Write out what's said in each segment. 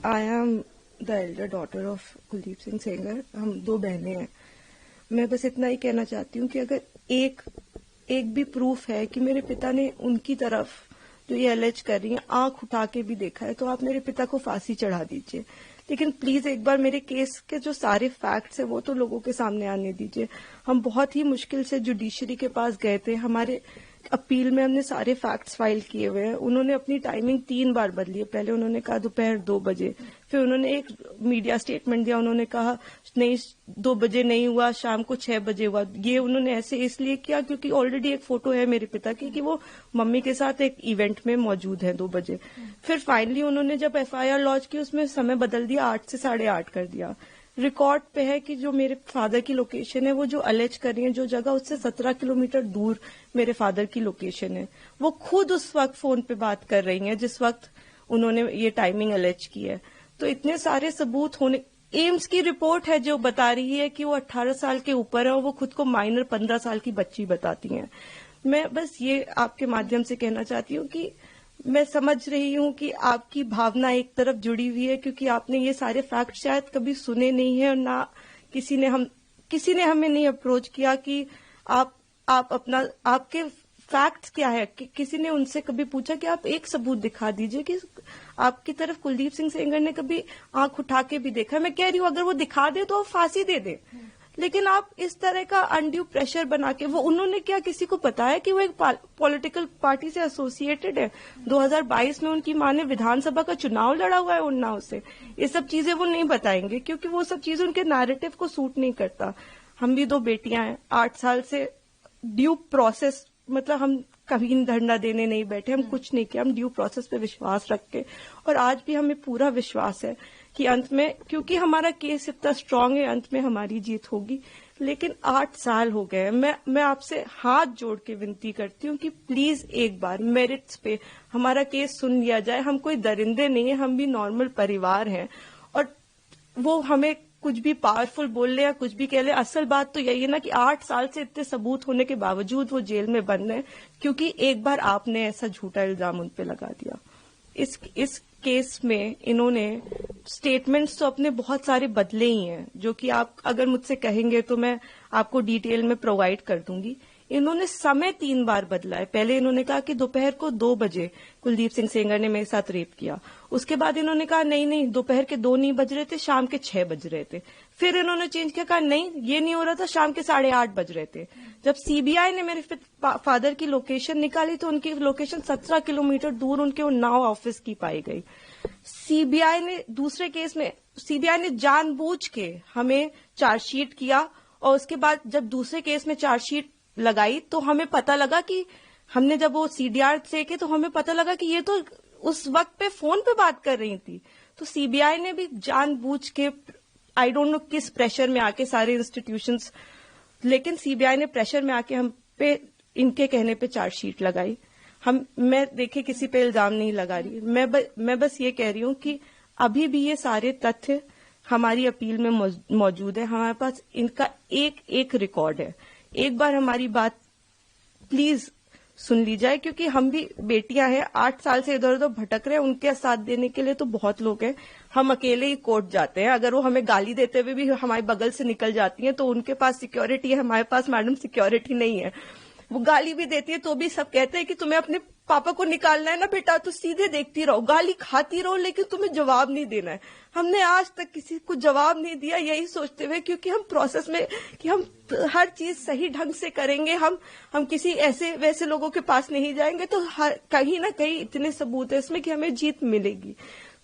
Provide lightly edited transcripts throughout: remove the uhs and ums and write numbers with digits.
I am the Elder daughter of Kuldeep Singh Sengar. हम 2 बहनें हैं। मैं बस इतना ही कहना चाहती हूँ कि अगर एक भी प्रूफ है कि मेरे पिता ने उनकी तरफ जो ये एलेज कर रही है आंख उठा के भी देखा है, तो आप मेरे पिता को फांसी चढ़ा दीजिए। लेकिन प्लीज एक बार मेरे केस के जो सारे फैक्ट्स है वो तो लोगों के सामने आने दीजिए। हम बहुत ही मुश्किल से जुडिशरी के पास गए थे। हमारे अपील में हमने सारे फैक्ट्स फाइल किए हुए हैं। उन्होंने अपनी टाइमिंग 3 बार बदली है। पहले उन्होंने कहा दोपहर 2 बजे, फिर उन्होंने एक मीडिया स्टेटमेंट दिया, उन्होंने कहा नहीं 2 बजे नहीं हुआ, शाम को 6 बजे हुआ। ये उन्होंने ऐसे इसलिए किया क्योंकि ऑलरेडी एक फोटो है मेरे पिता की कि वो मम्मी के साथ एक इवेंट में मौजूद है 2 बजे। फिर फाइनली उन्होंने जब FIR लॉन्च की उसमें समय बदल दिया, 8 से 8:30 कर दिया। रिकॉर्ड पे है कि जो मेरे फादर की लोकेशन है, वो जो अलेज कर रही है जो जगह, उससे 17 किलोमीटर दूर मेरे फादर की लोकेशन है। वो खुद उस वक्त फोन पे बात कर रही हैं जिस वक्त उन्होंने ये टाइमिंग अलेज की है। तो इतने सारे सबूत होने, एम्स की रिपोर्ट है जो बता रही है कि वो 18 साल के ऊपर है और वो खुद को माइनर 15 साल की बच्ची बताती हैं। मैं बस ये आपके माध्यम से कहना चाहती हूँ कि मैं समझ रही हूँ कि आपकी भावना एक तरफ जुड़ी हुई है क्योंकि आपने ये सारे फैक्ट शायद कभी सुने नहीं है और ना किसी ने हमें नहीं अप्रोच किया कि आप अपना आपके फैक्ट्स क्या है। किसी ने उनसे कभी पूछा कि आप एक सबूत दिखा दीजिए कि आपकी तरफ कुलदीप सिंह सेंगर ने कभी आंख उठा के भी देखा। मैं कह रही हूँ अगर वो दिखा दे तो फांसी दे दे, लेकिन आप इस तरह का अनड्यू प्रेशर बना के, वो उन्होंने क्या किसी को पता है कि वो एक पॉलिटिकल पार्टी से एसोसिएटेड है। 2022 में उनकी मां ने विधानसभा का चुनाव लड़ा हुआ है उन्नाव से। ये सब चीजें वो नहीं बताएंगे क्योंकि वो सब चीजें उनके नैरेटिव को सूट नहीं करता। हम भी 2 बेटियां हैं, 8 साल से ड्यू प्रोसेस, मतलब हम कभी धरना देने नहीं बैठे, हम कुछ नहीं किया, हम ड्यू प्रोसेस पे विश्वास रख के, और आज भी हमें पूरा विश्वास है कि अंत में, क्योंकि हमारा केस इतना स्ट्रांग है, अंत में हमारी जीत होगी। लेकिन 8 साल हो गए। मैं आपसे हाथ जोड़ के विनती करती हूँ कि प्लीज एक बार मेरिट्स पे हमारा केस सुन लिया जाए। हम कोई दरिंदे नहीं है, हम भी नॉर्मल परिवार हैं, और वो हमें कुछ भी पावरफुल बोल ले या कुछ भी कह ले, असल बात तो यही है ना कि 8 साल से इतने सबूत होने के बावजूद वो जेल में बंद है क्योंकि एक बार आपने ऐसा झूठा इल्जाम उन पे लगा दिया। इस केस में इन्होंने स्टेटमेंट्स तो अपने बहुत सारे बदले ही हैं, जो कि आप अगर मुझसे कहेंगे तो मैं आपको डिटेल में प्रोवाइड कर दूंगी। इन्होंने समय 3 बार बदला है। पहले इन्होंने कहा कि दोपहर को 2 बजे कुलदीप सिंह सेंगर ने मेरे साथ रेप किया। उसके बाद इन्होंने कहा नहीं दोपहर के 2 नहीं बज रहे थे, शाम के 6 बज रहे थे। फिर इन्होंने चेंज किया, कहा नहीं ये नहीं हो रहा था, शाम के 8:30 बज रहे थे। जब सीबीआई ने मेरे फादर की लोकेशन निकाली तो उनकी लोकेशन 17 किलोमीटर दूर उनके उन्नाव ऑफिस की पाई गई। सीबीआई ने दूसरे केस में जानबूझ के हमें चार्जशीट किया, और उसके बाद जब दूसरे केस में चार्जशीट लगाई तो हमें पता लगा कि हमने जब वो CDR देखे तो हमें पता लगा कि ये तो उस वक्त पे फोन पे बात कर रही थी। तो सीबीआई ने भी जानबूझ के, आई डोंट नो किस प्रेशर में आके, सारे इंस्टीट्यूशंस, लेकिन सीबीआई ने प्रेशर में आके हम पे, इनके कहने पे चार्जशीट लगाई। मैं देखिए किसी पे इल्जाम नहीं लगा रही, मैं बस ये कह रही हूँ कि अभी भी ये सारे तथ्य हमारी अपील में मौजूद है। हमारे पास इनका एक रिकॉर्ड है। एक बार हमारी बात प्लीज सुन ली जाए, क्योंकि हम भी बेटियां हैं, 8 साल से इधर उधर भटक रहे हैं। उनके साथ देने के लिए तो बहुत लोग हैं। हम अकेले ही कोर्ट जाते हैं। अगर वो हमें गाली देते हुए भी हमारे बगल से निकल जाती हैं तो उनके पास सिक्योरिटी है, हमारे पास मैडम सिक्योरिटी नहीं है। वो गाली भी देती है तो भी सब कहते हैं कि तुम्हें अपने पापा को निकालना है ना बेटा, तो सीधे देखती रहो, गाली खाती रहो, लेकिन तुम्हें जवाब नहीं देना है। हमने आज तक किसी को जवाब नहीं दिया, यही सोचते हुए, क्योंकि हम प्रोसेस में कि हम हर चीज सही ढंग से करेंगे, हम किसी ऐसे वैसे लोगों के पास नहीं जाएंगे, तो कहीं ना कहीं इतने सबूत है इसमें कि हमें जीत मिलेगी।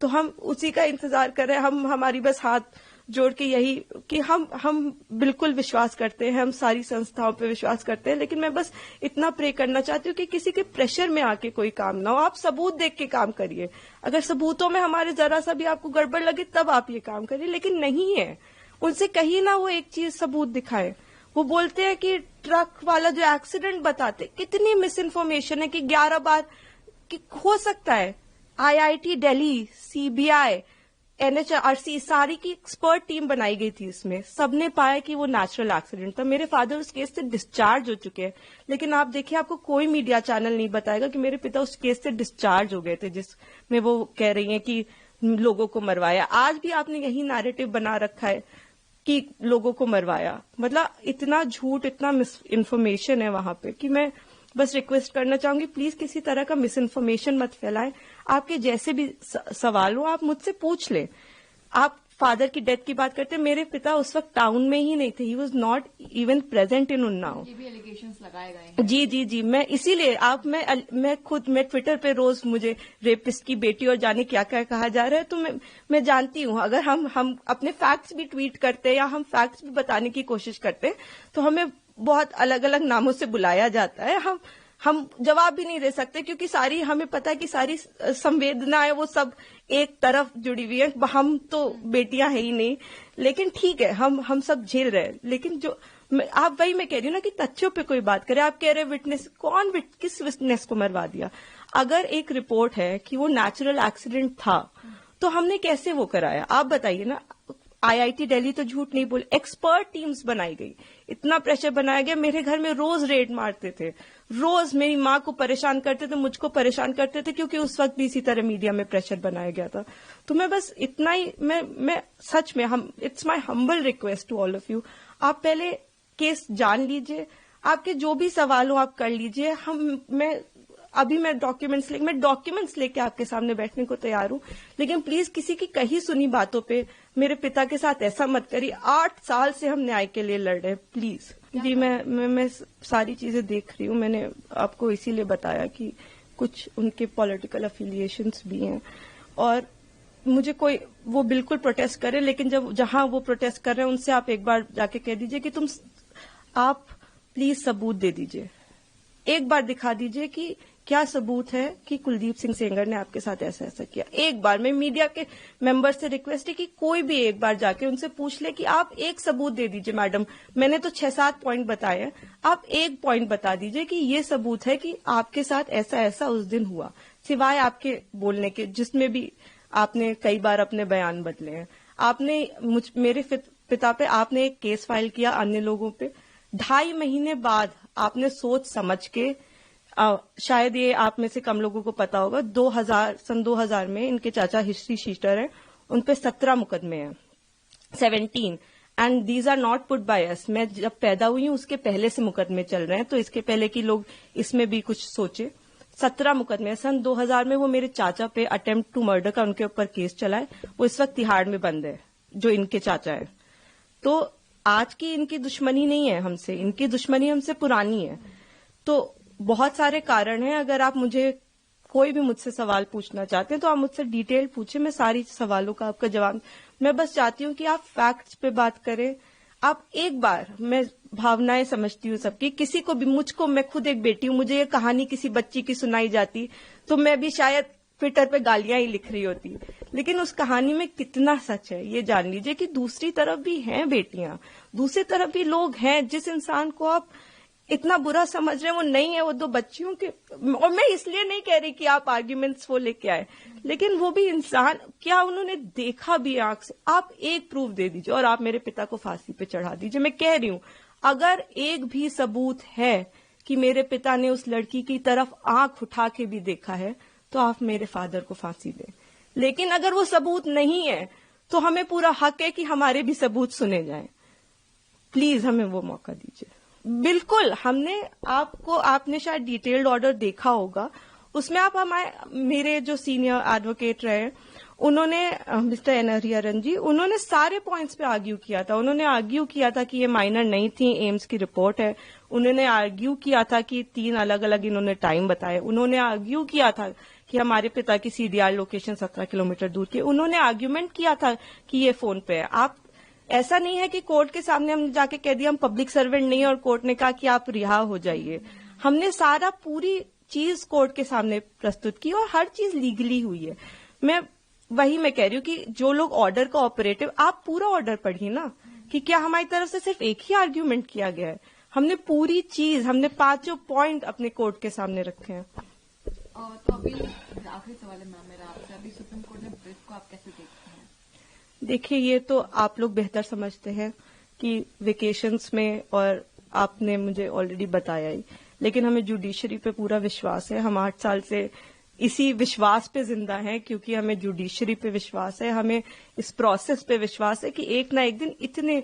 तो हम उसी का इंतजार कर रहे हैं। हमारी बस हाथ जोड़ के यही कि हम बिल्कुल विश्वास करते हैं, हम सारी संस्थाओं पे विश्वास करते हैं, लेकिन मैं बस इतना प्रे करना चाहती हूँ कि किसी के प्रेशर में आके कोई काम ना हो। आप सबूत देख के काम करिए। अगर सबूतों में हमारे जरा सा भी आपको गड़बड़ लगे तब आप ये काम करिए, लेकिन नहीं है। उनसे कहीं ना वो एक चीज सबूत दिखाए। वो बोलते हैं कि ट्रक वाला जो एक्सीडेंट बताते, कितनी मिस इन्फॉर्मेशन है कि 11 बार कि हो सकता है। IIT दिल्ली, CBI, NHRC, सारी की एक्सपर्ट टीम बनाई गई थी। इसमें सबने पाया कि वो नेचुरल एक्सीडेंट था। मेरे फादर उस केस से डिस्चार्ज हो चुके हैं, लेकिन आप देखिए आपको कोई मीडिया चैनल नहीं बताएगा कि मेरे पिता उस केस से डिस्चार्ज हो गए थे, जिसमें वो कह रही हैं कि लोगों को मरवाया। आज भी आपने यही नैरेटिव बना रखा है कि लोगों को मरवाया। मतलब इतना झूठ, इतना मिस इन्फॉर्मेशन है वहां पे कि मैं बस रिक्वेस्ट करना चाहूंगी, प्लीज किसी तरह का मिस इन्फॉर्मेशन मत फैलाएं। आपके जैसे भी सवाल हो आप मुझसे पूछ लें। आप फादर की डेथ की बात करते हैं, मेरे पिता उस वक्त टाउन में ही नहीं थे, he was not even present in Unnao. ये भी एलिगेशंस लगाए गए हैं। जी, मैं इसीलिए मैं ट्विटर पे रोज मुझे रेपिस्ट की बेटी और जाने क्या क्या कहा जा रहा है, तो मैं जानती हूँ अगर हम अपने फैक्ट्स भी ट्वीट करते या हम फैक्ट्स भी बताने की कोशिश करते तो हमें बहुत अलग अलग नामों से बुलाया जाता है। हम जवाब भी नहीं दे सकते क्योंकि सारी हमें पता है कि सारी संवेदनाएं वो सब एक तरफ जुड़ी हुई है। हम तो बेटियां है ही नहीं, लेकिन ठीक है हम सब झेल रहे हैं। लेकिन जो आप वही मैं कह रही हूँ ना कि तथ्यों पे कोई बात करे। आप कह रहे विटनेस, किस विटनेस को मरवा दिया? अगर एक रिपोर्ट है कि वो नेचुरल एक्सीडेंट था तो हमने कैसे वो कराया? आप बताइए ना। आईआईटी दिल्ली तो झूठ नहीं बोले, एक्सपर्ट टीम्स बनाई गई, इतना प्रेशर बनाया गया। मेरे घर में रोज रेड मारते थे, रोज मेरी माँ को परेशान करते थे, मुझको परेशान करते थे, क्योंकि उस वक्त भी इसी तरह मीडिया में प्रेशर बनाया गया था। तो मैं बस इतना ही, मैं सच में it's my humble request to all of you, आप पहले केस जान लीजिए, आपके जो भी सवाल हो आप कर लीजिए। मैं डॉक्यूमेंट्स लेके आपके सामने बैठने को तैयार हूं, लेकिन प्लीज किसी की कही सुनी बातों पे मेरे पिता के साथ ऐसा मत करिए। 8 साल से हम न्याय के लिए लड़ रहे हैं, प्लीज। जी, मैं सारी चीजें देख रही हूँ। मैंने आपको इसीलिए बताया कि कुछ उनके पॉलिटिकल अफिलिएशंस भी हैं और मुझे कोई वो बिल्कुल प्रोटेस्ट करे, लेकिन जहां वो प्रोटेस्ट कर रहे हैं उनसे आप एक बार जाके कह दीजिए कि आप प्लीज सबूत दे दीजिए, एक बार दिखा दीजिए कि क्या सबूत है कि कुलदीप सिंह सेंगर ने आपके साथ ऐसा ऐसा किया। एक बार मैं मीडिया के मेंबर से रिक्वेस्ट है कि कोई भी एक बार जाके उनसे पूछ ले कि आप एक सबूत दे दीजिए। मैडम, मैंने तो 6-7 पॉइंट बताए हैं, आप एक पॉइंट बता दीजिए कि ये सबूत है कि आपके साथ ऐसा ऐसा उस दिन हुआ, सिवाय आपके बोलने के, जिसमें भी आपने कई बार अपने बयान बदले हैं। आपने मेरे पिता पे आपने एक केस फाइल किया, अन्य लोगों पे 2.5 महीने बाद आपने सोच समझ के, शायद ये आप में से कम लोगों को पता होगा, 2000 में इनके चाचा हिस्ट्री शीटर हैं, उन पे 17 मुकदमे हैं, 17, and these are not put by us. मैं जब पैदा हुई हूं उसके पहले से मुकदमे चल रहे हैं, तो इसके पहले कि लोग इसमें भी कुछ सोचे। 17 मुकदमे सन 2000 में वो मेरे चाचा पे अटेम्प्ट टू मर्डर का उनके ऊपर केस चला है, वो इस वक्त तिहाड़ में बंद है, जो इनके चाचा है। तो आज की इनकी दुश्मनी नहीं है हमसे, इनकी दुश्मनी हमसे पुरानी है। तो बहुत सारे कारण हैं। अगर आप कोई भी मुझसे सवाल पूछना चाहते हैं तो आप मुझसे डिटेल पूछे, मैं सारी सवालों का आपका जवाब। मैं बस चाहती हूँ कि आप फैक्ट्स पे बात करें। आप एक बार, मैं भावनाएं समझती हूँ सबकी, किसी को भी, मैं खुद एक बेटी हूँ, मुझे ये कहानी किसी बच्ची की सुनाई जाती तो मैं भी शायद ट्विटर पे गालियां ही लिख रही होती, लेकिन उस कहानी में कितना सच है ये जान लीजिए कि दूसरी तरफ भी हैं बेटियां, दूसरी तरफ भी लोग हैं। जिस इंसान को आप इतना बुरा समझ रहे हैं वो नहीं है, वो 2 बच्चियों के। और मैं इसलिए नहीं कह रही कि आप आर्ग्यूमेंट्स वो लेके आए, लेकिन वो भी इंसान, क्या उन्होंने देखा भी आंख से? आप एक प्रूफ दे दीजिए और आप मेरे पिता को फांसी पे चढ़ा दीजिए। मैं कह रही हूं, अगर एक भी सबूत है कि मेरे पिता ने उस लड़की की तरफ आंख उठा के भी देखा है तो आप मेरे फादर को फांसी दें। लेकिन अगर वो सबूत नहीं है तो हमें पूरा हक है कि हमारे भी सबूत सुने जाएं। प्लीज हमें वो मौका दीजिए। बिल्कुल, आपने शायद डिटेल्ड ऑर्डर देखा होगा, उसमें आप मेरे जो सीनियर एडवोकेट रहे, उन्होंने, मिस्टर एन हरिहरन जी, उन्होंने सारे पॉइंट्स पे आर्ग्यू किया था। उन्होंने आर्ग्यू किया था कि ये माइनर नहीं थी, एम्स की रिपोर्ट है। उन्होंने आर्ग्यू किया था कि 3 अलग अलग इन्होंने टाइम बताए। उन्होंने आर्ग्यू किया था कि हमारे पिता की सीडीआर लोकेशन 17 किलोमीटर दूर की। उन्होंने आर्ग्यूमेंट किया था कि ये फोन पे है। आप, ऐसा नहीं है कि कोर्ट के सामने हमने जाके कह दिया हम पब्लिक सर्वेंट नहीं है और कोर्ट ने कहा कि आप रिहा हो जाइए। हमने सारा पूरी चीज कोर्ट के सामने प्रस्तुत की और हर चीज लीगली हुई है। मैं कह रही हूँ कि जो लोग ऑर्डर का ऑपरेटिव, आप पूरा ऑर्डर पढ़िए ना, कि क्या हमारी तरफ से सिर्फ एक ही आर्ग्यूमेंट किया गया है। हमने पूरी चीज, हमने 5 पॉइंट अपने कोर्ट के सामने रखे हैं। तो अभी आखिरी सवाल है मैम मेरा आपसे, अभी सुप्रीम कोर्ट ने ब्रीफ को आप कैसे देखते हैं? देखिए, ये तो आप लोग बेहतर समझते हैं कि वेकेशंस में, और आपने मुझे ऑलरेडी बताया ही, लेकिन हमें जुडिशरी पे पूरा विश्वास है। हम 8 साल से इसी विश्वास पे जिंदा हैं, क्योंकि हमें जुडिशरी पे विश्वास है, हमें इस प्रोसेस पे विश्वास है कि एक ना एक दिन इतने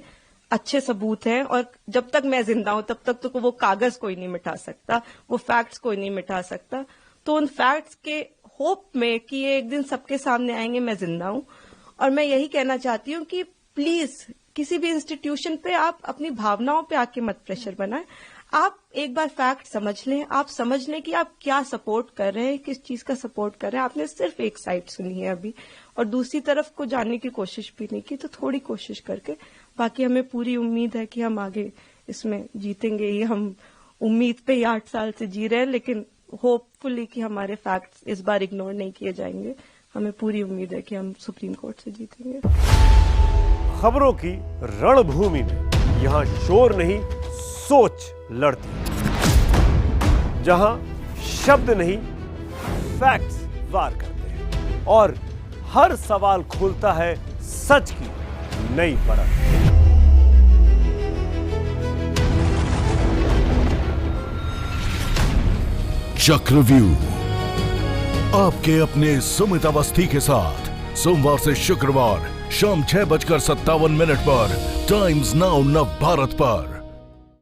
अच्छे सबूत हैं, और जब तक मैं जिंदा हूं तब तक तो वो कागज कोई नहीं मिटा सकता, वो फैक्ट्स कोई नहीं मिटा सकता। तो उन फैक्ट्स के होप में कि ये एक दिन सबके सामने आएंगे, मैं जिंदा हूं। और मैं यही कहना चाहती हूँ कि प्लीज किसी भी इंस्टीट्यूशन पे आप अपनी भावनाओं पे आके मत प्रेशर बनाएं। आप एक बार फैक्ट समझ लें, आप समझ लें कि आप क्या सपोर्ट कर रहे हैं, किस चीज का सपोर्ट कर रहे हैं। आपने सिर्फ एक साइड सुनी है अभी, और दूसरी तरफ को जानने की कोशिश भी नहीं की, तो थोड़ी कोशिश करके, बाकी हमें पूरी उम्मीद है कि हम आगे इसमें जीतेंगे ही। हम उम्मीद पे ही 8 साल से जी रहे हैं, लेकिन होपफुली कि हमारे फैक्ट्स इस बार इग्नोर नहीं किए जाएंगे। हमें पूरी उम्मीद है कि हम सुप्रीम कोर्ट से जीतेंगे। खबरों की रणभूमि में यहाँ शोर नहीं, सोच लड़ती है, जहां शब्द नहीं, फैक्ट्स वार करते हैं, और हर सवाल खोलता है सच की नई परत। चक्रव्यूह आपके अपने सुमित अवस्थी के साथ सोमवार से शुक्रवार शाम 6:57 पर टाइम्स नाउ नव भारत पर।